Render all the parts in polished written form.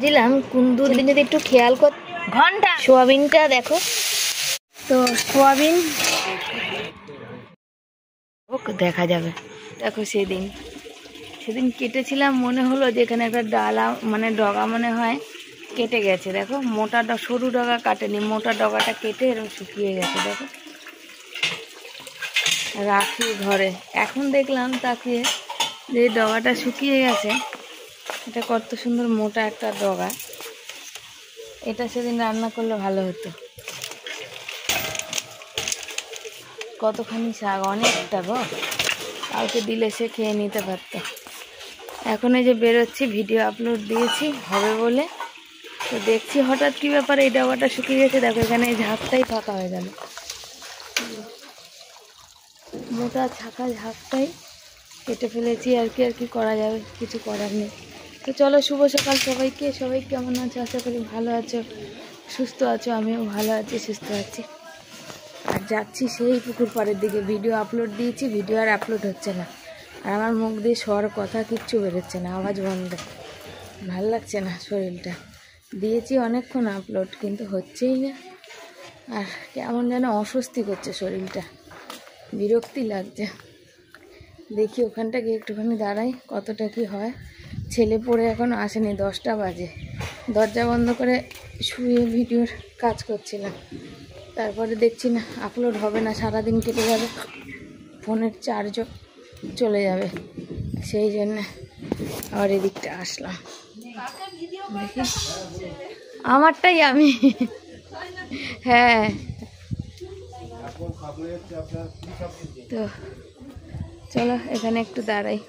দিলাম কুন্দুর দিন যদি একটু খেয়াল কর ঘন্টা সোয়াবিনটা দেখো তো সোয়াবিন দেখা যাবে। দেখো সেদিন কেটেছিলাম, মনে হলো যে এখানে একটা ডালা মানে ডগা মনে হয় কেটে গেছে। দেখো মোটা সরু ডগা কাটেনি, মোটা ডগাটা কেটে এরকম শুকিয়ে গেছে। দেখো রাখি ঘরে, এখন দেখলাম তাকে যে ডগাটা শুকিয়ে গেছে। এটা কত সুন্দর মোটা একটা ডগা, এটা সেদিন রান্না করলে ভালো হতো। কতখানি শাক, অনেকটা গো, কাউকে দিলে সে খেয়ে নিতে পারতো। এখন এই যে বেরোচ্ছি, ভিডিও আপলোড দিয়েছি হবে বলে, তো দেখছি হঠাৎ কি ব্যাপার এই ডগাটা শুকিয়ে গেছে। দেখো এখানে এই ঝাঁকটাই ফাঁকা হয়ে গেল, মোটা ছাকা ঝাঁকটাই কেটে ফেলেছি। আর কি করা যাবে, কিছু করার নেই। তো চলো, শুভ সকাল সবাইকে। সবাই কেমন আছো? আশা করি ভালো আছো, সুস্থ আছো। আমিও ভালো আছি, সুস্থ আছি। আর যাচ্ছি সেই পুকুর পাড়ের দিকে। ভিডিও আপলোড দিয়েছি, ভিডিও আর আপলোড হচ্ছে না। আর আমার মুখ দিয়ে স্বর কথা কিচ্ছু বেরোচ্ছে না, আওয়াজ বন্ধ। ভাল লাগছে না শরীরটা। দিয়েছি অনেকক্ষণ আপলোড, কিন্তু হচ্ছেই না। আর কেমন যেন অস্বস্তি করছে শরীরটা, বিরক্তি লাগছে। দেখি ওখানটা গিয়ে একটুখানি দাঁড়াই, কতটা কি হয়। ছেলে পড়ে এখন আসেনি, 10টা বাজে। দরজা বন্ধ করে শুয়ে ভিডিওর কাজ করছিলাম। তারপরে দেখছি না আপলোড হবে না, সারাদিন কেটে যাবে, ফোনের চার্জও চলে যাবে। সেই জন্যে আবার এদিকটা আসলাম। দেখি আমারটাই আমি, হ্যাঁ। তো চলো এখানে একটু দাঁড়াই।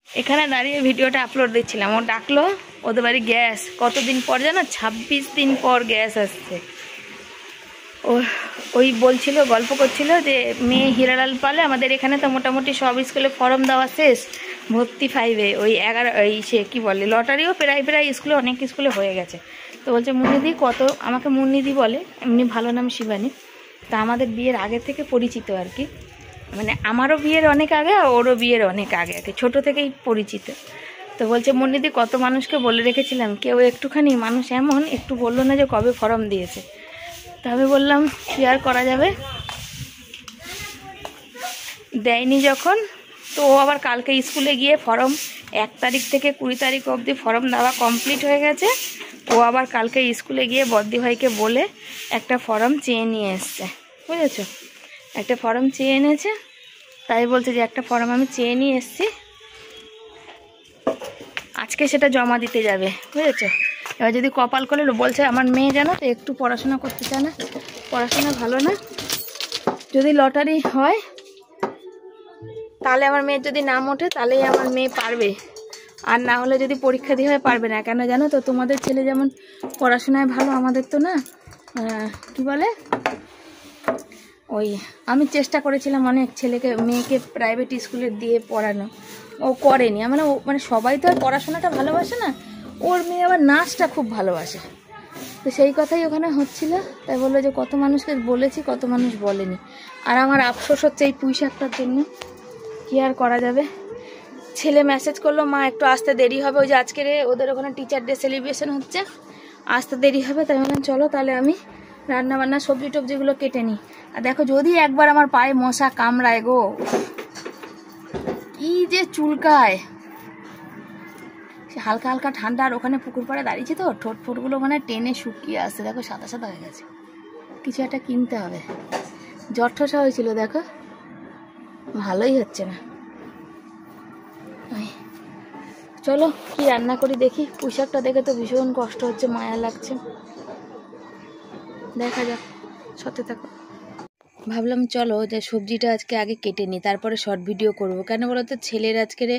এখানে দাঁড়িয়ে ভিডিওটা আপলোড দিচ্ছিলাম, ও ডাকলো। ওদের বাড়ি গ্যাস কতদিন পর জানো, 26 দিন পর গ্যাস আসছে। ওই বলছিল, গল্প করছিল যে মেয়ে হিরালাল পালে আমাদের এখানে তো মোটামুটি সব স্কুলে ফর্ম দেওয়া শেষ, ভর্তি 5-এ ওই 11 এই সে কী বলে লটারিও প্রায় স্কুলে, অনেক স্কুলে হয়ে গেছে। তো বলছে মুন্নিদি কত, আমাকে মুন্নিদি বলে, এমনি ভালো নাম শিবানী। তা আমাদের বিয়ের আগে থেকে পরিচিত আর কি, মানে আমারও বিয়ের অনেক আগে, ওরও বিয়ের অনেক আগে আর কি, ছোটো থেকেই পরিচিত। তো বলছে মুন্নিদি কত মানুষকে বলে রেখেছিলাম, কেউ একটুখানি মানুষ এমন একটু বললো না যে কবে ফর্ম দিয়েছে। তা আমি বললাম কি আর করা যাবে, দেয়নি যখন। তো ও আবার কালকে স্কুলে গিয়ে ফর্ম 1 তারিখ থেকে 20 তারিখ অবধি ফর্ম দেওয়া কমপ্লিট হয়ে গেছে। ও আবার কালকে স্কুলে গিয়ে বদ্দি ভাইকে বলে একটা ফর্ম চেয়ে নিয়ে এসছে, বুঝেছো? একটা ফর্ম চেয়ে এনেছে, তাই বলছে যে একটা ফর্ম আমি চেয়ে নিয়ে এসছি, আজকে সেটা জমা দিতে যাবে, বুঝেছো? এবার যদি কপাল করে, বলছে আমার মেয়ে জানো তো একটু পড়াশোনা করতে চায় না, পড়াশোনা ভালো না, যদি লটারি হয় তাহলে আমার মেয়ের যদি নাম ওঠে তাহলেই আমার মেয়ে পারবে, আর না হলে যদি পরীক্ষা দিয়ে হয় পারবে না। কেন জানো তো, তোমাদের ছেলে যেমন পড়াশোনায় ভালো, আমাদের তো না, কি বলে ওই, আমি চেষ্টা করেছিলাম অনেক মেয়েকে প্রাইভেট স্কুলে দিয়ে পড়ানো, ও করেনি। মানে সবাই তো আর পড়াশোনাটা ভালোবাসে না, ওর মেয়ে আবার নাচটা খুব ভালোবাসে। তো সেই কথাই ওখানে হচ্ছিল, তাই বললো যে কত মানুষকে বলেছি, কত মানুষ বলেনি। আর আমার আফসোস হচ্ছে এই পুঁই শাকটার জন্য, কি আর করা যাবে। ছেলে মেসেজ করলো মা একটু আসতে দেরি হবে, ওই যে আজকের ওদের ওখানে টিচার ডে সেলিব্রেশন হচ্ছে, আসতে দেরি হবে। তাই বললাম চলো তাহলে আমি রান্না বান্না সবজি টবজিগুলো কেটে নিই। আর দেখো যদি একবার আমার পায়ে মশা কামড়ায় গো, কি যে চুলকায়, হালকা হালকা ঠান্ডা। আর ওখানে পুকুর পাড়ে দাঁড়িয়েছি তো, ঠোঁট ফোটগুলো মানে টেনে শুকিয়ে আসছে, দেখো সাদা সাদা হয়ে গেছে। কিছু একটা কিনতে হবে। জ্বর ঠসা হয়েছিল, দেখো ভালোই হচ্ছে না। চলো কি রান্না করি দেখি। পুঁই শাকটা দেখে তো ভীষণ কষ্ট হচ্ছে, মায়া লাগছে। দেখা যাক, সাথে থাকো। ভাবলাম চলো যে সবজিটা আজকে আগে কেটে নিই, তারপরে শর্ট ভিডিও করব। কেন বলো তো, ছেলের আজকের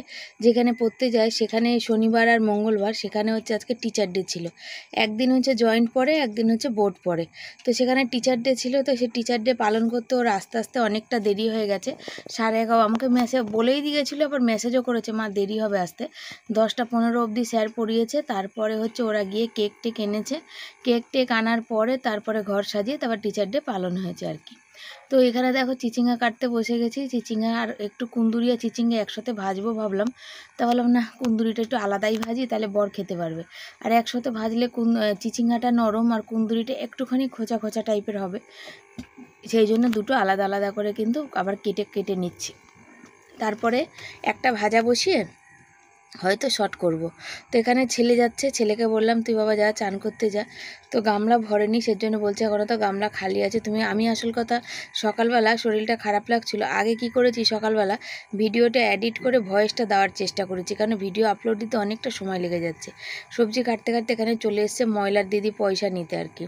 যেখানে পড়তে যায় সেখানে শনিবার আর মঙ্গলবার, সেখানে হচ্ছে আজকে টিচার ডে ছিল। একদিন হচ্ছে জয়েন্ট পড়ে, একদিন হচ্ছে বোর্ড পড়ে। তো সেখানে টিচার ডে ছিল, তো সেই টিচার ডে পালন করতে ওর আস্তে আস্তে অনেকটা দেরি হয়ে গেছে। 11:30 আমাকে মেসেজ বলেই দিয়েছিল, আবার মেসেজও করেছে মা দেরি হবে আসতে। 10টা 15 অবধি স্যার পড়িয়েছে, তারপরে হচ্ছে ওরা গিয়ে কেক টেক এনেছে। কেক টেক আনার পরে তারপরে ঘর সাজিয়ে তারপর টিচার ডে পালন হয়েছে আর কি। তো এখানে দেখো চিচিঙ্গা কাটতে বসে গেছি। চিচিঙ্গা আর একটু কুন্দুরি আর চিচিঙ্গা একসাথে ভাজবো ভাবলাম, তা বললাম না, কুন্দুরিটা একটু আলাদাই ভাজি, তাহলে বর খেতে পারবে। আর একসাথে ভাজলে চিচিঙ্গাটা নরম আর কুন্দুরিটা একটুখানি খোঁচা খোঁচা টাইপের হবে, সেই জন্য দুটো আলাদা আলাদা করে কিন্তু আবার কেটে কেটে নিচ্ছি। তারপরে একটা ভাজা বসিয়ে হয়তো শর্ট করব। তো এখানে ছেলে যাচ্ছে, ছেলেকে বললাম তুই বাবা যা চান করতে যা। তো গামলা ভরেনি, সেজন্য বলছে এখনও তো গামলা খালি আছে তুমি। আমি আসল কথা সকালবেলা শরীরটা খারাপ লাগছিল, আগে কি করেছি সকালবেলা ভিডিওটা এডিট করে ভয়েসটা দেওয়ার চেষ্টা করেছি, কারণ ভিডিও আপলোড দিতে অনেকটা সময় লেগে যাচ্ছে। সবজি কাটতে কাটতে এখানে চলে এসছে ময়লার দিদি পয়সা নিতে আর কি।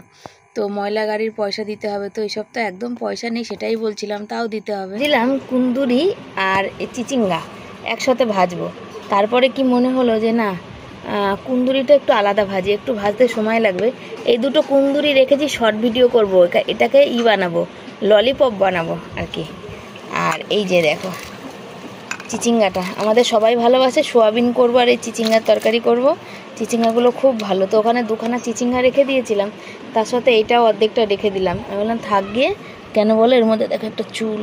তো ময়লা গাড়ির পয়সা দিতে হবে, তো এইসব তো একদম পয়সা নেই, সেটাই বলছিলাম, তাও দিতে হবে। দিলাম কুন্দুরি আর চিচিঙ্গা একসাথে ভাজবো। তারপরে কি মনে হলো যে না, কুন্দুরিটা একটু আলাদা ভাজি, একটু ভাজতে সময় লাগবে। এই দুটো কুন্দুরি রেখেছি, শর্ট ভিডিও করব, এটাকে বানাবো, ললিপপ বানাবো আর কি। আর এই যে দেখো চিচিঙ্গাটা আমাদের সবাই ভালোবাসে, সোয়াবিন করবো আর এই চিচিঙ্গার তরকারি করব। চিচিঙ্গাগুলো খুব ভালো, তো ওখানে দুখানা চিচিঙ্গা রেখে দিয়েছিলাম, তার সাথে এইটাও অর্ধেকটা রেখে দিলাম। আমি বললাম থাক গিয়ে, কেন বলো এর মধ্যে দেখো একটা চুল,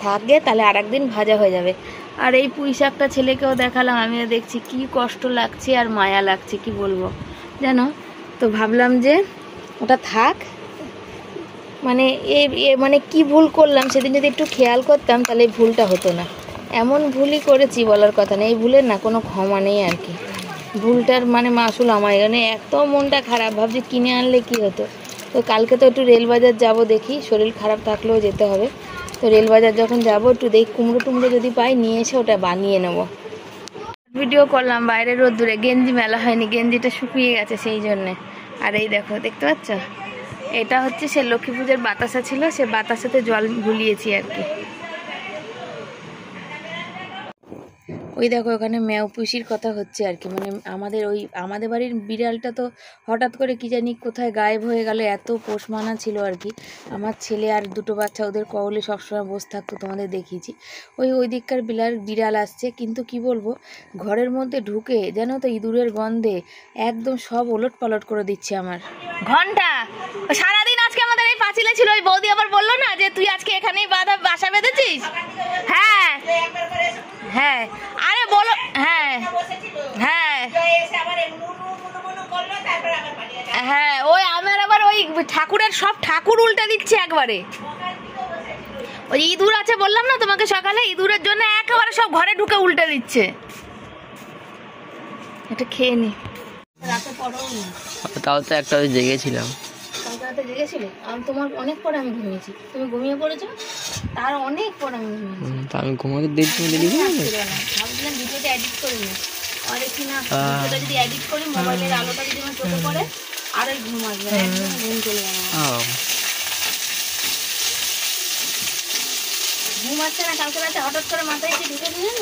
থাক গিয়ে তাহলে আর একদিন ভাজা হয়ে যাবে। আর এই পুঁই শাকটা ছেলেকেও দেখালাম, আমিও দেখছি কি কষ্ট লাগছে আর মায়া লাগছে, কি বলবো জানো। তো ভাবলাম যে ওটা থাক, মানে মানে কি ভুল করলাম সেদিন যদি একটু খেয়াল করতাম তাহলে এই ভুলটা হতো না। এমন ভুলই করেছি বলার কথা নেই, এই ভুলের না কোনো ক্ষমা নেই আর কি। ভুলটার মানে মাসুল আমার, মানে এত মনটা খারাপ, ভাবছি কিনে আনলে কি হতো। তো কালকে তো একটু রেলবাজার যাব, দেখি শরীর খারাপ থাকলেও যেতে হবে। তো রেলবাজার যখন যাব একটু দেখি কুমড়ো টুমড়ো যদি পাই নিয়ে এসে ওটা বানিয়ে নেব। ভিডিও করলাম বাইরে রোদ্দুরে, গেঞ্জি মেলা হয়নি, গেঞ্জিটা শুকিয়ে গেছে সেই জন্যে। আর এই দেখো দেখতে পাচ্ছ, এটা হচ্ছে সে লক্ষ্মী পুজোর বাতাসা ছিল, সে বাতাসাতে জল ভুলিয়েছি আর কি। ওই দেখো ওখানে ম্যাও পুষির কথা হচ্ছে আর কি, মানে আমাদের বাড়ির বিড়ালটা তো হঠাৎ করে কি জানি কোথায় গায়েব হয়ে গেল, এত পোষ মানা ছিল আর কি। আমার ছেলে আর দুটো বাচ্চা ওদের কওলে সবসময় বসে থাকতো, তোমাদের দেখিয়েছি। ওই দিককার বিড়াল আসছে, কিন্তু কি বলবো, ঘরের মধ্যে ঢুকে যেন তো ইঁদুরের গন্ধে একদম সব ওলট পালট করে দিচ্ছে আমার। ঘন্টা সারাদিন আজকে আমাদের এই পাঁচিলে ছিল, ওই বৌদি আবার বললো না যে তুই আজকে এখানেই বাসা বেঁধেছিস। হ্যাঁ হ্যাঁ, আরে বলো, হ্যাঁ হ্যাঁ হ্যাঁ, ওই আমার আবার ওই ঠাকুরের সব ঠাকুর উল্টে দিচ্ছে একবারে। ওই ইঁদুর আছে বললাম না তোমাকে সকালে, ইঁদুরের জন্য একেবারে সব ঘরে ঢুকে উল্টে দিচ্ছে। এটা খেয়ে নি, রাতে পড়াও নি, তাও তো একটা জেগেছিলাম। রাতে জেগেছিলে? আমি তোমার অনেক পরে আমি ঘুমিয়েছি, তুমি ঘুমিয়ে পড়েছো, তার অনেক পরে আমি ঘুমিয়েছি। আমি ঘুমাতে ভাবছিলাম ভিডিওটা এডিট করে নি, আর দেখি না ভিডিওটা যদি এডিট করি মোবাইলের আলোটা যদি আমার চোখে পড়ে আর ওই ঘুম আসবে না, একদম ঘুম চলে যাবে। ঘুম আসছে না, কালকে রাতে হঠাৎ করে মাথায় এসে ঢুকে দিলেন।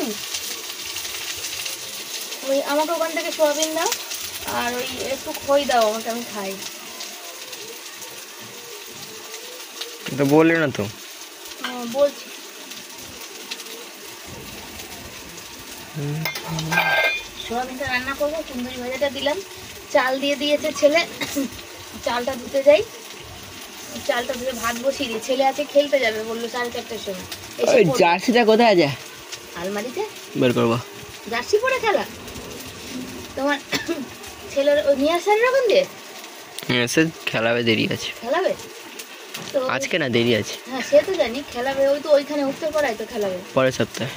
ওই আমাকে ওখান থেকে সোয়াবিন দাও আর ওই একটু খই দাও আমাকে, আমি খাই। তো বললে না তো, বলছি। সোয়াবিনটা রান্না করবো, কুন্দুরি ভাজাটা দিলাম, চাল দিয়ে দিয়েছে ছেলে, চালটা ধুতে যাই, চালটা ধুয়ে ভাত বসিয়ে দিই। ছেলে আছে খেলতে যাবে বললো 4:30টার সময়। জার্সিটা কোথায় আছে? আলমারিতে বের করবো। জার্সি পরে খেলা তোমার ছেলের ওই নিয়ে আসার ওখান দিয়ে খেলাবে, দেরি আছে। খেলাবে তো আজকে না, দেরি আছে। হ্যাঁ সে তো জানি, খেলাবে ওই তো ওইখানে উঠতে পারায় তো খেলাবে পরের সপ্তাহে।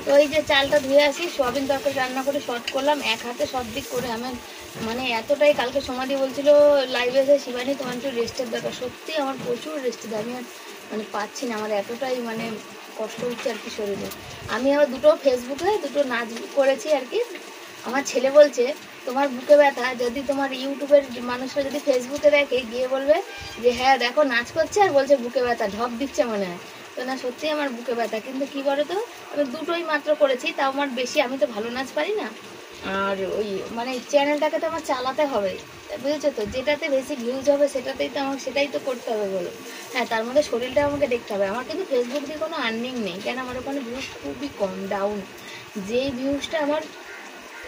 তো ওই যে চালটা ধুয়ে আসি, সোয়াবিন তরকারি রান্না করে শর্ট করলাম, এক হাতে সব দিক করে। আমার মানে এতটাই, কালকে সমাধি বলছিল লাইভে এসে শিবানী তোমার একটু রেস্টের দরকার, সত্যি আমার প্রচুর রেস্টের, আমি আর মানে পাচ্ছি না, আমার এতটাই মানে কষ্ট হচ্ছে আর কি শরীরে। আমি আবার দুটো ফেসবুকে দুটো নাচ করেছি আর কি। আমার ছেলে বলছে তোমার বুকে ব্যথা, যদি তোমার ইউটিউবের মানুষরা যদি ফেসবুকে দেখে গিয়ে বলবে যে হ্যাঁ দেখো নাচ করছে আর বলছে বুকে ব্যথা, ঢপ দিচ্ছে মনে হয়। তো না সত্যি আমার বুকে ব্যথা, কিন্তু কি বলো তো আমি দুটোই মাত্র করেছি, তাও আমার বেশি, আমি তো ভালো নাচ পারি না। আর ওই মানে চ্যানেলটাকে তো আমার চালাতে হবে, বুঝেছো তো, যেটাতে বেশি ভিউজ হবে সেটাতেই তো আমাকে, সেটাই তো করতে হবে বলো। হ্যাঁ তার মধ্যে শরীরটা আমাকে দেখতে হবে। আমার কিন্তু ফেসবুক দিয়ে কোনো আর্নিং নেই, কেন আমার ওখানে ভিউজ খুবই কম, ডাউন। যেই ভিউজটা আমার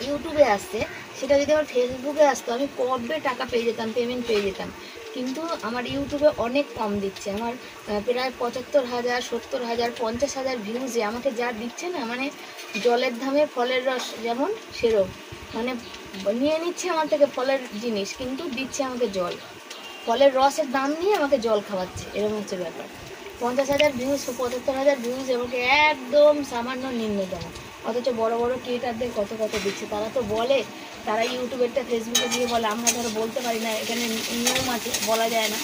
ইউটিউবে আসছে সেটা যদি আমার ফেসবুকে আসতো আমি কবে টাকা পেয়ে যেতাম, পেমেন্ট পেয়ে যেতাম। কিন্তু আমার ইউটিউবে অনেক কম দিচ্ছে। আমার প্রায় ৭৫,০০০, ৭০,০০০, ৫০,০০০ ভিউজে আমাকে যা দিচ্ছে না, মানে জলের দামে ফলের রস যেমন সেরকম, মানে নিয়ে নিচ্ছে আমার থেকে ফলের জিনিস কিন্তু দিচ্ছে আমাকে জল। ফলের রসের দাম নিয়ে আমাকে জল খাওয়াচ্ছে, এরকম হচ্ছে ব্যাপার। ৫০,০০০ ভিউজ, ৭৫,০০০ ভিউজ আমাকে একদম সামান্য নিম্নতম, অথচ বড় বড় ক্রিয়েটারদের কত কত দিচ্ছে। তারা তো বলে, তারা ইউটিউবেরটা ফেসবুকে দিয়ে বলে, আমরা ধরো বলতে পারি না, এখানে নিয়ম আছে বলা যায় না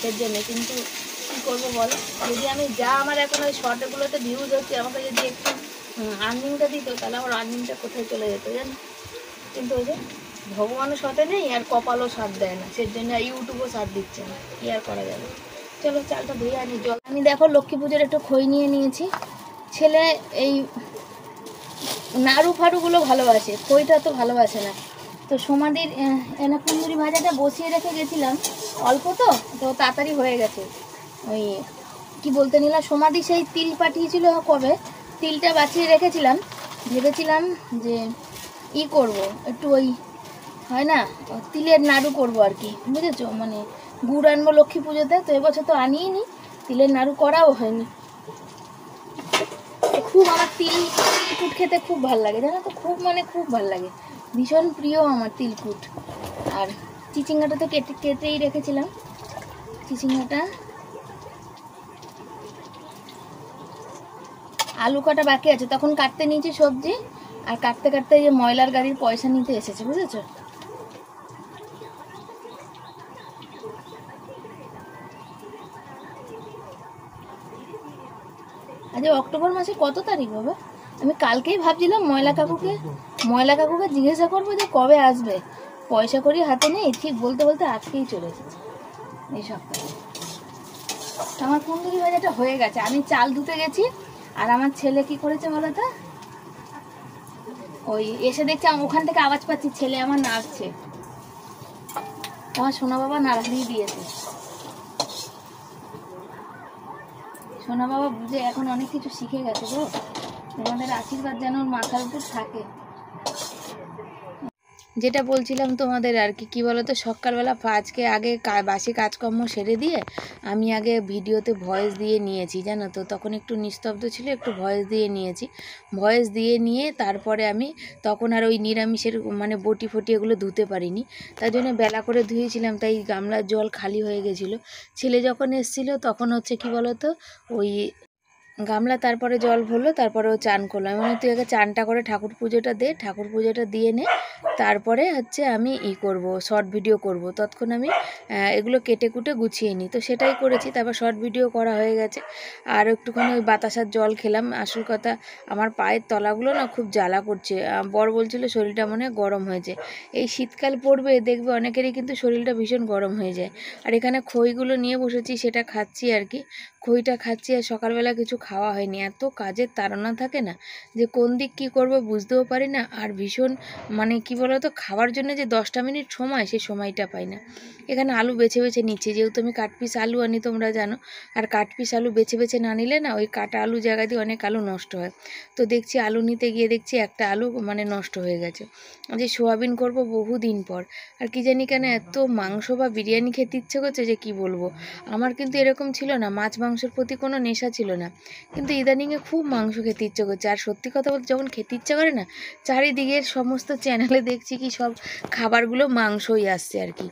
এর জন্যে। কিন্তু কী করবো বলো, যদি আমি যা আমার এখন ওই শর্টগুলোতে ভিউজ হচ্ছে, আমাকে যদি একটু আর্নিংটা দিত তাহলে আমার আর্নিংটা কোথায় চলে যেত জানো। কিন্তু ওই যে ভগবানও সাথে নেই আর কপালও সাথ দেয় না, সেই জন্য ইউটিউবও সাথ দিচ্ছে না, কি আর করা যাবে। চলো চালটা ধুয়ে আনি জল। আমি দেখো লক্ষ্মী পুজোর একটু খই নিয়ে নিয়েছি। ছেলে এই নাড়ু ফাড়ুগুলো ভালোবাসে, খইটা তো ভালোবাসে না। তো সমাধির এনা কুন্দুরি ভাজাটা বসিয়ে রেখে গেছিলাম অল্প, তো তো তাড়াতাড়ি হয়ে গেছে। ওই কি বলতে নিলাম, সমাধি সেই তিল পাঠিয়েছিল কবে, তিলটা বাছিয়ে রেখেছিলাম। ভেবেছিলাম যে ই করব, একটু ওই হয় না তিলের নাড়ু করব আর কি, বুঝেছো, মানে গুড় আনবো লক্ষ্মী পুজোতে। তো এবছর তো আনিই নি, তিলের নাড়ু করাও হয়নি। খুব আমার তিলকুট খেতে খুব ভালো লাগে জানো তো, খুব মানে খুব ভালো লাগে, ভীষণ প্রিয় আমার তিলকুট। আর চিচিঙ্গাটা তো কেটেই রেখেছিলাম, চিচিঙ্গাটা। আলু কাটা বাকি আছে, তখন কাটতে নিয়েছি সবজি, আর কাটতে কাটতে যে ময়লার গাড়ির পয়সা নিতে এসেছে, বুঝেছো। আজ অক্টোবর মাসে কত তারিখ হবে? আমি কালকেই ভাবছিলাম ময়লা কাকুকে জিজ্ঞাসা করবো যে কবে আসবে, পয়সা করি হাতে নেই, ঠিক বলতে বলতে আজকেই চলে এসেছে এই সপ্তাহে। আমার কুন্দুরি ভাজাটা হয়ে গেছে, আমি চাল ধুতে গেছি, আর আমার ছেলে কি করেছে বলো তো, ওই এসে দেখছি ওখান থেকে আওয়াজ পাচ্ছি ছেলে আমার নাড়ছে, আমার সোনা বাবা নাড়িয়ে দিয়েছে। সোনা বাবা বুঝে এখন অনেক কিছু শিখে গেছে গো, তোমাদের আশীর্বাদ যেন ওর মাথার উপর থাকে। যেটা বলছিলাম তোমাদের আর কি, কী বলো তো, সকালবেলা আজকে আগে বাসি কাজকর্ম সেরে দিয়ে আমি আগে ভিডিওতে ভয়েস দিয়ে নিয়েছি জানো তো, তখন একটু নিস্তব্ধ ছিল, একটু ভয়েস দিয়ে নিয়েছি। ভয়েস দিয়ে নিয়ে তারপরে আমি তখন আর ওই নিরামিষের মানে বটি ফটি এগুলো ধুতে পারিনি, তার জন্য বেলা করে ধুয়েছিলাম, তাই গামলার জল খালি হয়ে গেছিলো। ছেলে যখন এসেছিলো তখন হচ্ছে কি বলো তো, ওই গামলা তারপরে জল ভরলো, তারপরে ও চান করলো। আমি বলি তুই আগে চানটা করে ঠাকুর পুজোটা দে, ঠাকুর পুজোটা দিয়ে নে, তারপরে হচ্ছে আমি করব, শর্ট ভিডিও করব, ততক্ষণ আমি এগুলো কেটে কুটে গুছিয়ে নিই। তো সেটাই করেছি, তারপর শর্ট ভিডিও করা হয়ে গেছে। আর একটুখানি ওই বাতাসার জল খেলাম। আসল কথা, আমার পায়ের তলাগুলো না খুব জ্বালা করছে, বর বলছিল শরীরটা মনে হয় গরম হয়েছে। এই শীতকাল পড়বে দেখবে অনেকেরই কিন্তু শরীরটা ভীষণ গরম হয়ে যায়। আর এখানে খইগুলো নিয়ে বসেছি, সেটা খাচ্ছি আর কি, খইটা খাচ্ছি। আর সকালবেলা কিছু খাওয়া হয়নি, এত কাজের তাড়না থাকে না যে কোন দিক কী করবো বুঝতেও পারি না। আর ভীষণ মানে কি বলতো, খাওয়ার জন্য যে 10টা মিনিট সময়, সেই সময়টা পাই না। এখানে আলু বেছে বেছে নিচ্ছি, যেহেতু আমি কাটপিস আলু আনি তোমরা জানো, আর কাটপিস আলু বেছে বেছে না নিলে না ওই কাটা আলু জায়গা দিয়ে অনেক আলু নষ্ট হয়। তো দেখছি আলু নিতে গিয়ে দেখছি একটা আলু মানে নষ্ট হয়ে গেছে। যে সোয়াবিন করব বহুদিন পর, আর কি জানি কেন এত মাংস বা বিরিয়ানি খেতে ইচ্ছে করছে যে কি বলবো। আমার কিন্তু এরকম ছিল না, মাছ মাংসের প্রতি কোনো নেশা ছিল না, কিন্তু ইদানিংয়ে খুব মাংস খেতে ইচ্ছে করছে। আর সত্যি কথা বলতে যখন খেতে ইচ্ছা করে না, চারিদিকের সমস্ত চ্যানেলে দেখছি কি সব খাবারগুলো মাংসই আসছে আর কি,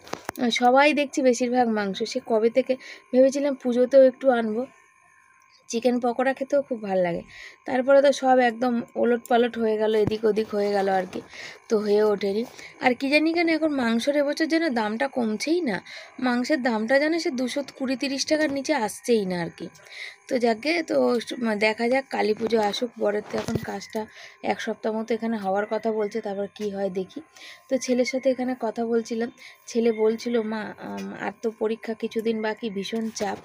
সবাই দেখছি বেশিরভাগ মাংস। সে কবে থেকে ভেবেছিলাম পুজোতেও একটু আনবো, চিকেন পকোড়া খেতেও খুব ভালো লাগে, তারপরে তো সব একদম ওলট পালট হয়ে গেল, এদিক ওদিক হয়ে গেল আর কি, তো হয়ে ওঠেনি। আর কি জানি কেন এখন মাংসের এবছর যেন দামটা কমছেই না, মাংসের দামটা যেন সে 220-30 টাকার নিচে আসছেই না আর কি। তো যাকে তো দেখা যাক, কালী পুজো আসুক, বরের তো এখন কাজটা 1 সপ্তাহ মতো এখানে হওয়ার কথা বলছে, তারপর কি হয় দেখি। তো ছেলের সাথে এখানে কথা বলছিলাম, ছেলে বলছিল মা আর তো পরীক্ষা কিছুদিন বাকি, ভীষণ চাপ,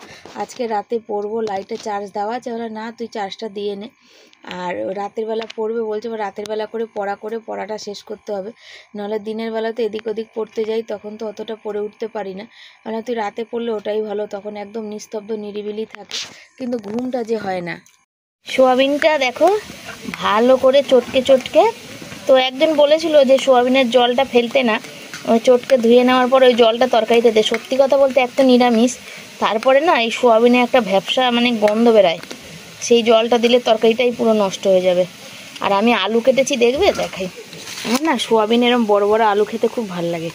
আজকে রাতে পড়বো, লাইটে চার্জ দেওয়া আছে। বলে না তুই চার্জটা দিয়ে নে, আর রাতের বেলা পড়বে বলছে, রাতের বেলা করে পড়াটা শেষ করতে হবে, নাহলে দিনের বেলাতে এদিক ওদিক পড়তে যাই তখন তো অতটা পড়ে উঠতে পারি না। মানে তুই রাতে পড়লে ওটাই ভালো, তখন একদম নিস্তব্ধ নিরিবিলি থাকে, কিন্তু ঘুমটা যে হয় না। সোয়াবিনটা দেখো ভালো করে চটকে চটকে তো একজন বলেছিল যে সোয়াবিনের জলটা ফেলতে না, ওই চটকে ধুয়ে নেওয়ার পর ওই জলটা তরকারিতে দে। সত্যি কথা বলতে একটা নিরামিষ, তারপরে না এই সোয়াবিনে একটা ভ্যাপসা মানে গন্ধ বেরায়, সেই জলটা দিলে তরকারিটাই পুরো নষ্ট হয়ে যাবে। আর আমি আলু কেটেছি, দেখবে দেখাই। আমার না সোয়াবিন এরম বড় বড় আলু খেতে খুব ভাল লাগে।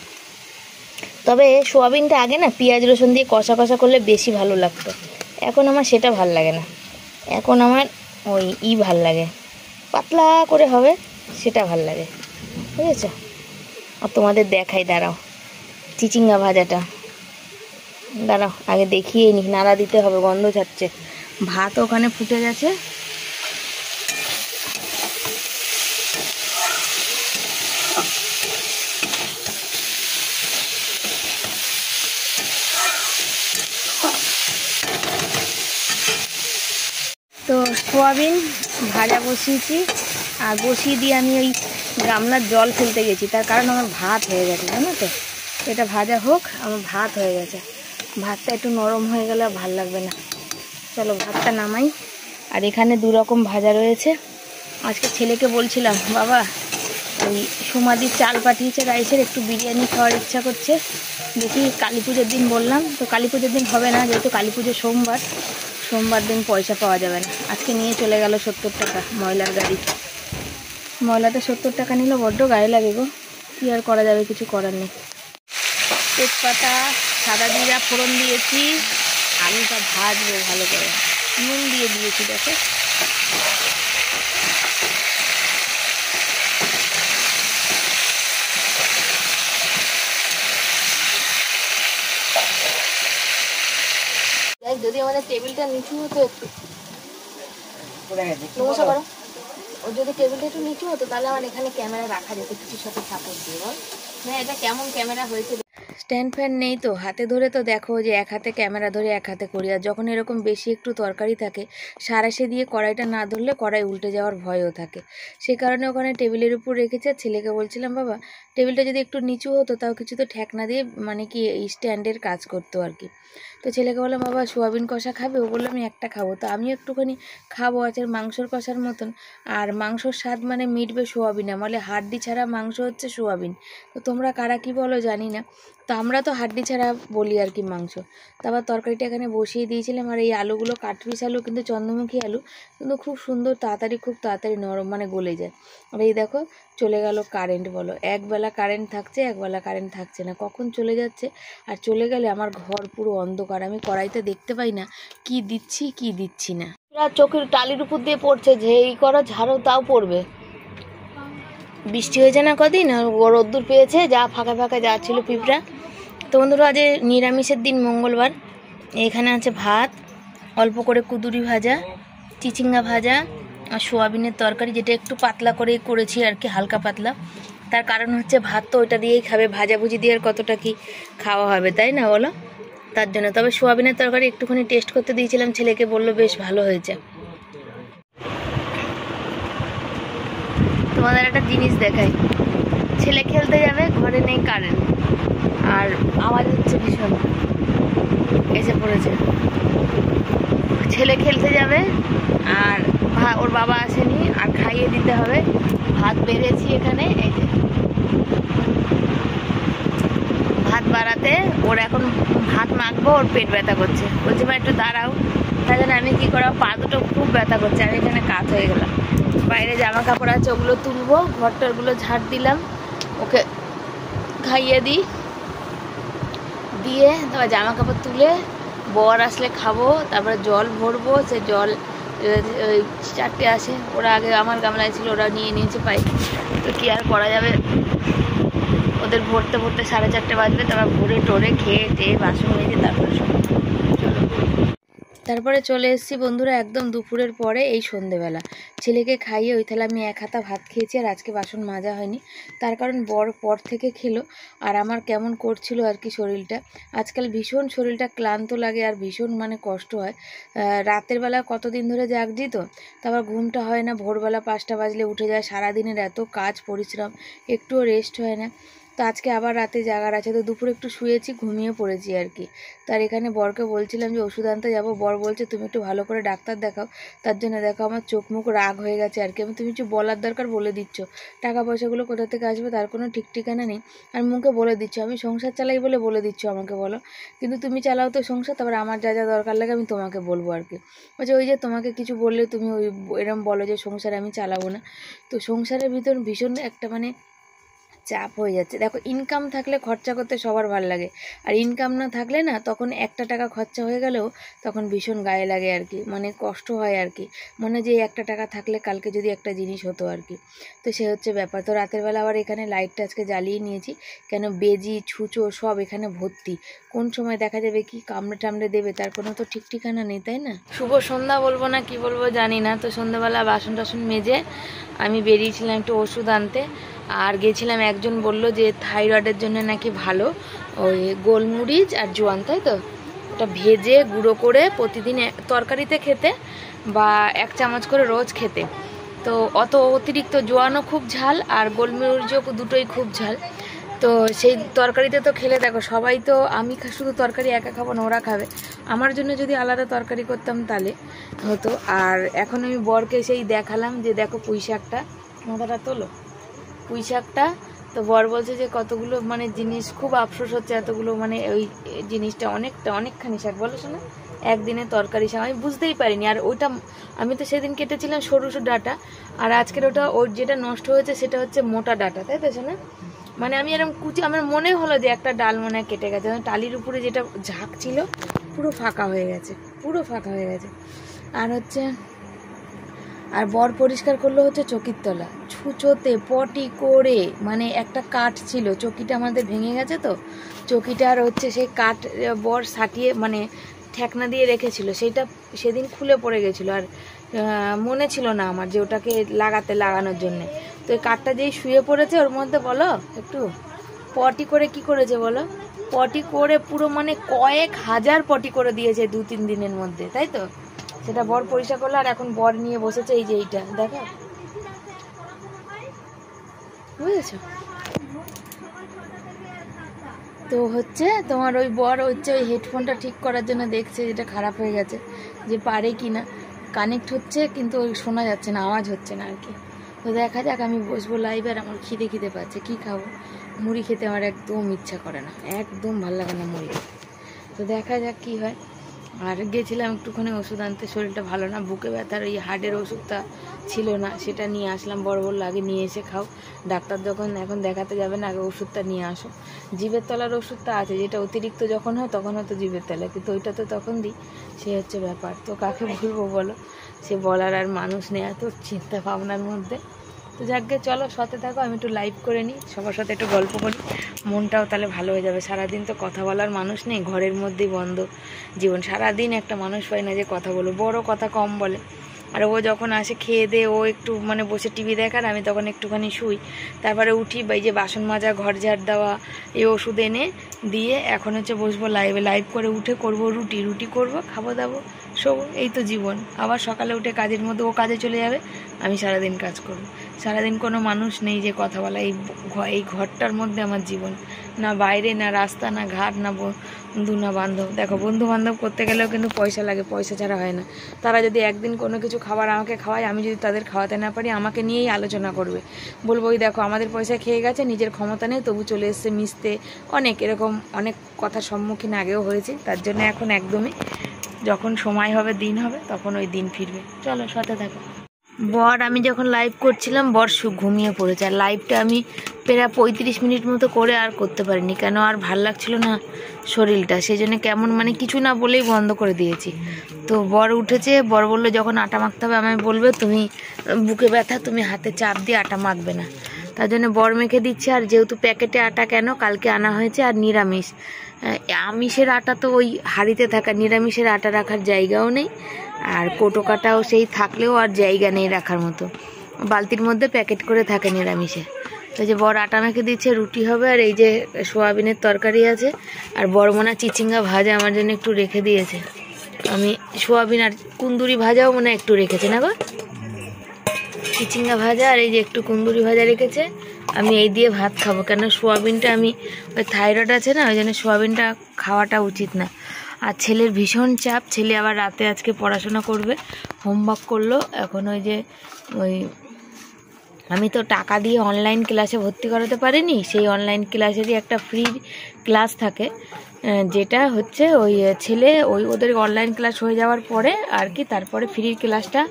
তবে সোয়াবিনটা আগে না পেঁয়াজ রসুন দিয়ে কষা কষা করলে বেশি ভালো লাগতো, এখন আমার সেটা ভাল লাগে না। এখন আমার ওই ভাল লাগে, পাতলা করে হবে, সেটা ভাল লাগে, বুঝেছ? আর তোমাদের দেখাই, দাঁড়াও, চিচিঙ্গা ভাজাটা দাঁড়াও আগে দেখিয়ে নি, নাড়া দিতে হবে, গন্ধ ছাড়ছে। ভাত ওখানে ফুটে গেছে, তো সোয়াবিন ভাজা বসিয়েছি, আর বসিয়ে দিয়ে আমি ওই গামলার জল ফেলতে গেছি, তার কারণ আমার ভাত হয়ে গেছে, জানো তো। এটা ভাজা হোক, আমার ভাত হয়ে গেছে। ভাতটা একটু নরম হয়ে গেলে আর ভাল লাগবে না। চলো ভাতটা নামাই। আর এখানে 2 রকম ভাজা রয়েছে। আজকে ছেলেকে বলছিলাম, বাবা ওই সমাধির চাল পাঠিয়েছে রাইসের, একটু বিরিয়ানি খাওয়ার ইচ্ছা করছে, দেখি কালী পুজোর দিন বললাম, তো কালী পুজোর দিন হবে না, যেহেতু কালী পুজো সোমবার দিন পয়সা পাওয়া যাবে না। আজকে নিয়ে চলে গেল 70 টাকা ময়লার গাড়ি। ময়লাটা 70 টাকা নিল, বড্ড গায়ে লাগে গো, কী আর করা যাবে, কিছু করার নেই। তেজপাতা সাদা জিরা ফোড়ন দিয়েছি, আলুটা ভাজবো ভালো করে, নুন দিয়ে দিয়েছি, দেখো। যদি আমাদের টেবিলটা নিচু হতো, একটু নমস্কার করো, ও যদি টেবিলটা একটু নিচু হতো তাহলে আমার এখানে ক্যামেরা রাখা যেত কিছুর সাথে সাপোর্ট দিয়ে, বল না এটা কেমন ক্যামেরা হয়েছে। স্ট্যান্ড ফ্যান নেই তো, হাতে ধরে তো দেখো যে এক হাতে ক্যামেরা ধরে এক হাতে করি, আর যখন এরকম বেশি একটু তরকারি থাকে, সারাশে দিয়ে কড়াইটা না ধরলে কড়াই উল্টে যাওয়ার ভয়ও থাকে। সে কারণে ওখানে টেবিলের উপর রেখেছে। ছেলেকে বলছিলাম, বাবা টেবিলটা যদি একটু নিচু হতো, তাও কিছু তো ঠেকনা দিয়ে মানে কি স্ট্যান্ডের কাজ করতো আর কি। তো ছেলেকে বললাম, বাবা সোয়াবিন কষা খাবে? ও বললো আমি একটা খাবো। তো আমিও একটুখানি খাবো, আছে মাংসর কষার মতন, আর মাংসর স্বাদ মানে মিটবে সোয়াবিনে, মানে হাড্ডি ছাড়া মাংস হচ্ছে সোয়াবিন। তো তোমরা কারা কী বলো জানি না, তো আমরা তো হাড্ডি ছাড়া বলি আর কি মাংস। তারপর তরকারিটা এখানে বসিয়ে দিয়েছিলাম, আর এই আলুগুলো কাঠপিস আলু, কিন্তু চন্দ্রমুখী আলু, কিন্তু খুব সুন্দর, খুব তাড়াতাড়ি নরম মানে গলে যায়। আর এই দেখো চলে গেল কারেন্ট, বলো একবেলা কারেন্ট থাকছে, একবেলা কারেন্ট থাকছে না, কখন চলে যাচ্ছে। আর চলে গেলে আমার ঘর পুরো অন্ধকার, আমি কড়াইতে দেখতে পাই না কি দিচ্ছি কি দিচ্ছি না। চোখের টালির উপর দিয়ে পড়ছে, যে এই করো ঝাড়ো তাও পড়বে। বৃষ্টি হয়েছে না কদিন, রোদ্দুর পেয়েছে, যা ফাঁকা ফাঁকা যা ছিল পিঁপড়া। তো বন্ধুরা আজ নিরামিষের দিন, মঙ্গলবার। এখানে আছে ভাত, অল্প করে কুঁদুরি ভাজা, চিচিঙ্গা ভাজা, আর সোয়াবিনের তরকারি, যেটা একটু পাতলা করেই করেছি আর কি, হালকা পাতলা। তার কারণ হচ্ছে ভাত তো ওইটা দিয়েই খাবে, ভাজাভুজি দিয়ে আর কতটা কি খাওয়া হবে, তাই না বলো, তার জন্য। তবে সোয়াবিনের তরকারি একটুখানি টেস্ট করতে দিয়েছিলাম ছেলেকে, বললো বেশ ভালো হয়েছে। তোমাদের একটা জিনিস দেখাই, ছেলে খেলতে যাবে, ঘরে নেই কারেন্ট, আর আওয়াজ হচ্ছে ভীষণ, এসে পড়েছে। ছেলে খেলতে যাবে আর ওর বাবা আসেনি, আর খাইয়ে দিতে হবে। ভাত বেড়েছি এখানে, এই যে ভাত বাড়াতে, ওর এখন ভাত মাখবো, ওর পেট ব্যথা করছে, বলছে মা একটু দাঁড়াও। তাই জন্য আমি কি করবো, পা দুটো খুব ব্যথা করছে, আমি এখানে কাত হয়ে গেলাম। বাইরে জামা কাপড় আছে, ওগুলো তুলবো, ঘরটারগুলো ঝাড় দিলাম, ওকে খাইয়ে দিই, দিয়ে তারপর জামা কাপড় তুলে বর আসলে খাবো, তারপরে জল ভরবো। সে জল ওই 4টে আসে, ওরা আগে আমার গামলায় ছিল, ওরা নিয়ে নিয়েছে পাই, তো কি আর করা যাবে, ওদের ভরতে ভরতে 4:30 বাজবে। তারপর ভরে টোরে খেয়ে টেয়ে বাসন মেজে তারপরে তারপরে চলে এসেছি বন্ধুরা একদম দুপুরের পরে, এই সন্ধেবেলা ছেলেকে খাইয়ে ওই তাহলে আমি 1 হাতা ভাত খেয়েছি, আর আজকে বাসন মাজা হয়নি, তার কারণ বর পর থেকে খেলো, আর আমার কেমন করছিল আর কি শরীরটা। আজকাল ভীষণ শরীরটা ক্লান্ত লাগে, আর ভীষণ মানে কষ্ট হয়। রাতের বেলা কতদিন ধরে জাগছি, তো তারপর ঘুমটা হয় না, ভোরবেলা 5টা বাজলে উঠে যায়, সারাদিনের এত কাজ পরিশ্রম, একটুও রেস্ট হয় না। তো আজকে আবার রাতে জাগার আছে, তো দুপুরে একটু শুয়েছি, ঘুমিয়ে পড়েছি আর কি। তার এখানে বরকে বলছিলাম যে ওষুধ আনতে যাবো, বর বলছে তুমি একটু ভালো করে ডাক্তার দেখাও। তার জন্য দেখো আমার চোখ মুখ রাগ হয়ে গেছে আর কি। আমি তুমি কিছু বলার দরকার বলে দিচ্ছ, টাকা পয়সাগুলো কোথা থেকে আসবে তার কোনো ঠিক ঠিকানা নেই, আর মুখে বলে দিচ্ছ আমি সংসার চালাই বলে দিচ্ছ আমাকে, বলো কিন্তু তুমি চালাও তো সংসার, তারপরে আমার যা যা দরকার লাগে আমি তোমাকে বলবো আর কি। বলছে ওই যে তোমাকে কিছু বললে তুমি ওই এরম বলো যে সংসার আমি চালাবো না। তো সংসারের ভিতর ভীষণ একটা মানে চাপ হয়ে যাচ্ছে। দেখো ইনকাম থাকলে খরচা করতে সবার ভালো লাগে, আর ইনকাম না থাকলে না তখন একটা টাকা খরচা হয়ে গেলেও তখন ভীষণ গায়ে লাগে আর কি, মানে কষ্ট হয় আর কি, মনে যে একটা টাকা থাকলে কালকে যদি একটা জিনিস হতো আর কি। তো সে হচ্ছে ব্যাপার। তো রাতের বেলা আবার এখানে লাইটটা আজকে জ্বালিয়ে নিয়েছি, কেন বেজি ছুঁচো সব এখানে ভর্তি, কোন সময় দেখা যাবে কি কামড়ে টামড়ে দেবে তার কোনো তো ঠিক ঠিকানা নেই, তাই না। শুভ সন্ধ্যা বলবো না কি বলবো জানি না। তো সন্ধ্যাবেলা বাসন টাসন মেজে আমি বেরিয়েছিলাম একটু ওষুধ আনতে, আর গেছিলাম একজন বলল যে থাইরয়েডের জন্য নাকি ভালো ওই গোলমরিচ আর জোয়ান, তাই তো ওটা ভেজে গুঁড়ো করে প্রতিদিন তরকারিতে খেতে বা 1 চামচ করে রোজ খেতে। তো অত অতিরিক্ত জোয়ানও খুব ঝাল আর গোলমরিচও দুটোই খুব ঝাল। তো সেই তরকারিতে তো খেলে দেখো সবাই তো, আমি শুধু তরকারি একা খাবো না, ওরা খাবে, আমার জন্য যদি আলাদা তরকারি করতাম তাহলে হতো। আর এখন আমি বরকে সেই দেখালাম যে দেখো পুঁই শাকটা, মাথাটা তোলো, পুঁই শাকটা। তো বর বলছে যে কতগুলো মানে জিনিস, খুব আফসোস হচ্ছে এতগুলো মানে ওই জিনিসটা অনেকখানি শাক, বলো শোনা একদিনে তরকারি শাক, আমি বুঝতেই পারিনি। আর ওইটা আমি তো সেদিন কেটেছিলাম সরু সরু ডাটা, আর আজকের ওটা ওর যেটা নষ্ট হয়েছে সেটা হচ্ছে মোটা ডাটা, তাই তো শোনা। মানে আমি এরকম কুচি, আমার মনে হলো যে একটা ডাল মনে হয় কেটে গেছে, টালির উপরে যেটা ঝাঁক ছিল পুরো ফাঁকা হয়ে গেছে, পুরো ফাঁকা হয়ে গেছে। আর হচ্ছে আর বর পরিষ্কার করলো হচ্ছে চকির তলা, ছুঁচোতে পটি করে, মানে একটা কাঠ ছিল, চকিটা আমাদের ভেঙে গেছে, তো চকিটার হচ্ছে সেই কাঠ বর সাটিয়ে মানে ঠেকনা দিয়ে রেখেছিল, সেইটা সেদিন খুলে পড়ে গেছিলো, আর মনে ছিল না আমার যে ওটাকে লাগানোর জন্যে। তো এই কাঠটা যেই শুয়ে পড়েছে ওর মধ্যে বলো একটু পটি করে কি করেছে বলো, পটি করে পুরো মানে কয়েক হাজার পটি করে দিয়েছে 2-3 দিনের মধ্যে, তাই তো সেটা বর পরিষ্কার করলো। আর এখন বর নিয়ে বসেছে এই যে এইটা দেখো, বুঝেছ। তো হচ্ছে তোমার ওই বর হচ্ছে ওই হেডফোনটা ঠিক করার জন্য দেখছে যেটা খারাপ হয়ে গেছে, যে পারে কি না, কানেক্ট হচ্ছে কিন্তু ওই শোনা যাচ্ছে না, আওয়াজ হচ্ছে না আর কি। তো দেখা যাক, আমি বসবো লাইভে, আর আমার খিদে পাচ্ছে, কি খাবো, মুড়ি খেতে আমার একদম ইচ্ছা করে না, একদম ভালো লাগে না মুড়ি। তো দেখা যাক কি হয়। আর গেছিলাম একটুখানি ওষুধ আনতে, শরীরটা ভালো না, বুকে ব্যথার ওই হার্টের ওষুধটা ছিল না, সেটা নিয়ে আসলাম। বড় বললো আগে নিয়ে এসে খাও, ডাক্তার যখন এখন দেখাতে যাবে না, আগে ওষুধটা নিয়ে আসো। জিভের তলার ওষুধটা আছে, যেটা অতিরিক্ত যখন হয় তখন হয়তো জিভের তলা, কিন্তু ওইটা তো তখন দিই, সে হচ্ছে ব্যাপার। তো কাকে বলবো বলো, সে বলার আর মানুষ নেই এত চিন্তা ভাবনার মধ্যে। তো যাকে চলো সাথে থাকো, আমি একটু লাইভ করে নিই, সবার সাথে একটু গল্প করি, মনটাও তাহলে ভালো হয়ে যাবে। সারাদিন তো কথা বলার মানুষ নেই, ঘরের মধ্যেই বন্ধ জীবন, সারাদিন একটা মানুষ পাই না যে কথা বলো, বড় কথা কম বলে। আর ও যখন আসে খেয়ে দে, ও একটু মানে বসে টিভি দেখার, আমি তখন একটুখানি শুই, তারপরে উঠি, বা এই যে বাসন মাজা, ঘর ঝাড় দেওয়া, এই ওষুধ এনে দিয়ে এখন হচ্ছে বসবো লাইভ করে উঠে করব রুটি করব, খাবো দাবো, শোবো, এই তো জীবন। আবার সকালে উঠে কাজের মধ্যে, ও কাজে চলে যাবে, আমি সারাদিন কাজ করব, সারাদিন কোনো মানুষ নেই যে কথা বলা, এই ঘরটার মধ্যে আমার জীবন, না বাইরে, না রাস্তা, না ঘাট, না বন্ধু, না বান্ধব। দেখো বন্ধু বান্ধব করতে গেলেও কিন্তু পয়সা লাগে, পয়সা ছাড়া হয় না। তারা যদি একদিন কোনো কিছু খাবার আমাকে খাওয়ায়, আমি যদি তাদের খাওয়াতে না পারি, আমাকে নিয়েই আলোচনা করবে, বলবো ওই দেখো আমাদের পয়সা খেয়ে গেছে, নিজের ক্ষমতা নেই তবু চলে এসছে মিশতে, এরকম অনেক কথার সম্মুখীন আগেও হয়েছে। তার জন্য এখন একদমই যখন সময় হবে, দিন হবে, তখন ওই দিন ফিরবে। চলো সাথে থাকো। বর আমি যখন লাইভ করছিলাম, বর ঘুমিয়ে পড়েছে, আর লাইভটা আমি প্রায় 35 মিনিট মতো করে আর করতে পারিনি, কেন আর ভাল লাগছিল না শরীরটা, সেই জন্য কেমন মানে কিছু না বলেই বন্ধ করে দিয়েছি। তো বর উঠেছে, বর বললো যখন আটা মাখতে হবে আমায় বলবে, তুমি বুকে ব্যথা, তুমি হাতে চাপ দিয়ে আটা মাখবে না, তার জন্য বর মেখে দিচ্ছে। আর যেহেতু প্যাকেটে আটা কেন কালকে আনা হয়েছে, আর নিরামিষ, আমিষের আটা তো ওই হাঁড়িতে থাকা, নিরামিষের আটা রাখার জায়গাও নেই, আর কোটো কাটাও সেই থাকলেও আর জায়গা নেই রাখার মতো, বালতির মধ্যে প্যাকেট করে থাকে নিরামিষে। তো যে বর আটা মেখে দিচ্ছে, রুটি হবে, আর এই যে সোয়াবিনের তরকারি আছে, আর বড়মনা চিচিঙ্গা ভাজা আমার জন্য একটু রেখে দিয়েছে, আমি সোয়াবিন আর কুন্দুরি ভাজাও মনে একটু রেখেছে না গো, চিচিঙ্গা ভাজা, আর এই যে একটু কুন্দুরি ভাজা রেখেছে, আমি এই দিয়ে ভাত খাবো, কেন সোয়াবিনটা আমি ওই থাইরয়েড আছে না, ওই জন্য সোয়াবিনটা খাওয়াটা উচিত না। আর ছেলের ভীষণ চাপ, ছেলে আবার রাতে আজকে পড়াশোনা করবে, হোমওয়ার্ক করলো। এখন ওই যে ওই আমি তো টাকা দিয়ে অনলাইন ক্লাসে ভর্তি করাতে পারিনি, সেই অনলাইন ক্লাসেরই একটা ফ্রি ক্লাস থাকে, যেটা হচ্ছে ওই ছেলে ওই ওদের অনলাইন ক্লাস হয়ে যাওয়ার পরে আর কি তারপরে ফ্রি ক্লাসটা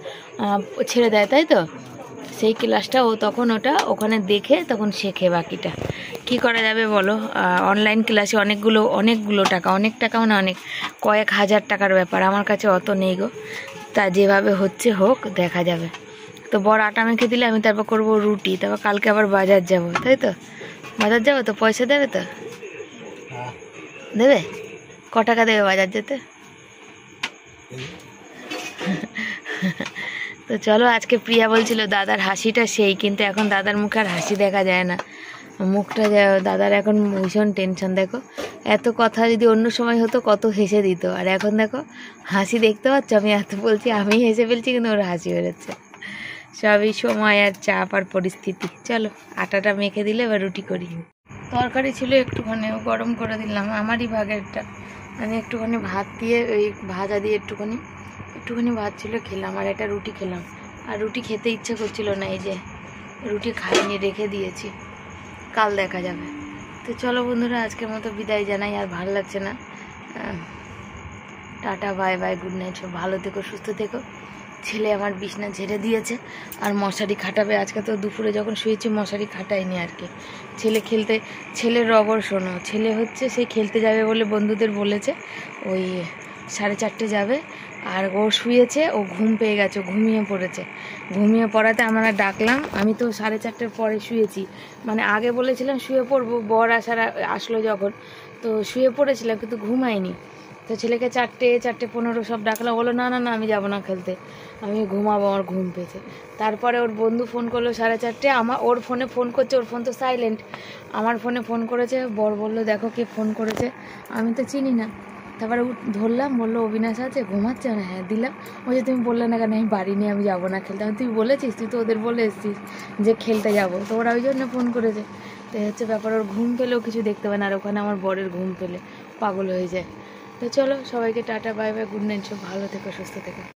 ছেড়ে দেয়, তাই তো সেই ক্লাসটা ও তখন ওটা ওখানে দেখে তখন শেখে বাকিটা। কি করা যাবে বলো, অনলাইন ক্লাসে অনেকগুলো টাকা, অনেক টাকাও না, অনেক কয়েক হাজার টাকার ব্যাপার, আমার কাছে অত নেই গো। তা যেভাবে হচ্ছে হোক, দেখা যাবে। তো বড় আটা মেখে দিলে আমি তারপর করবো রুটি, তারপর কালকে আবার বাজার যাব, তাই তো বাজার যাবো তো, পয়সা দেবে তো, দেবে? ক টাকা দেবে বাজার যেতে? তো চলো, আজকে প্রিয়া বলছিল দাদার হাসিটা সেই, কিন্তু এখন দাদার মুখে আর হাসি দেখা যায় না, মুখটা দাদার এখন ভীষণ টেনশন। দেখো, এত কথা যদি অন্য সময় হতো কত হেসে দিত, আর এখন দেখো হাসি দেখতে পাচ্ছ, আমি এত বলছি আমি হেসে ফেলছি কিন্তু ওর হাসি বেরোচ্ছে। সবই সময় আর চাপ আর পরিস্থিতি। চলো আটাটা মেখে দিলে এবার রুটি করি। তরকারি ছিল একটুখানি, গরম করে দিলাম, আমারই ভাগেরটা। আমি একটুখানি ভাত দিয়ে ওই ভাজা দিয়ে একটুখানি ভাত ছিল খেলাম, আর একটা রুটি খেলাম। আর রুটি খেতে ইচ্ছে করছিল না, এই যে রুটি খাইনি, রেখে দিয়েছি, কাল দেখা যাবে। তো চলো বন্ধুরা, আজকের মতো বিদায় জানাই, আর ভালো লাগছে না। Tata, bye bye, good night, সব ভালো থেকো, সুস্থ থেকো। ছেলে আমার বিছনা ঝেড়ে দিয়েছে আর মশারি খাটাবে। আজকে তো দুপুরে যখন শুয়েছি মশারি খাটাইনি আর কি। ছেলের রবর শোনো, ছেলে হচ্ছে সেই খেলতে যাবে বলে বন্ধুদের বলেছে, ওই 4:30 যাবে। আর ও শুয়েছে, ও ঘুম পেয়ে গেছে, ঘুমিয়ে পড়েছে। ঘুমিয়ে পড়াতে আমরা ডাকলাম, আমি তো 4:30 পরে শুয়েছি, মানে আগে বলেছিলাম শুয়ে পড়বো, বর আসলো যখন, তো শুয়ে পড়েছিলাম কিন্তু ঘুমাইনি। তো ছেলেকে 4:15 সব ডাকলাম, বলো না না না আমি যাবো না খেলতে, আমি ঘুমাবো, আমার ঘুম পেয়েছে। তারপরে ওর বন্ধু ফোন করলো 4:30, ওর ফোনে ফোন করছে, ওর ফোন তো সাইলেন্ট, আমার ফোনে ফোন করেছে, বর বললো দেখো কে ফোন করেছে, আমি তো চিনি না। তারপরে ধরলাম, বললো অবিনাশ আছে, ঘুমাচ্ছে না, হ্যাঁ দিলাম। বলছে তুমি বললে না কেন আমি বাড়ি নিয়ে আমি যাবো না খেলতে, আমি তুই বলেছিস, তুই তো ওদের বলে এসেছিস যে খেলতে যাবো, তো ওরা ওই জন্য ফোন করেছে। তো হচ্ছে ব্যাপার, ওর ঘুম পেলেও কিছু দেখতে পায় না, আর ওখানে আমার বরের ঘুম পেলে পাগল হয়ে যায়। তো চলো সবাইকে tata, bye bye, good night, সব ভালো থেকো, সুস্থ থেকো।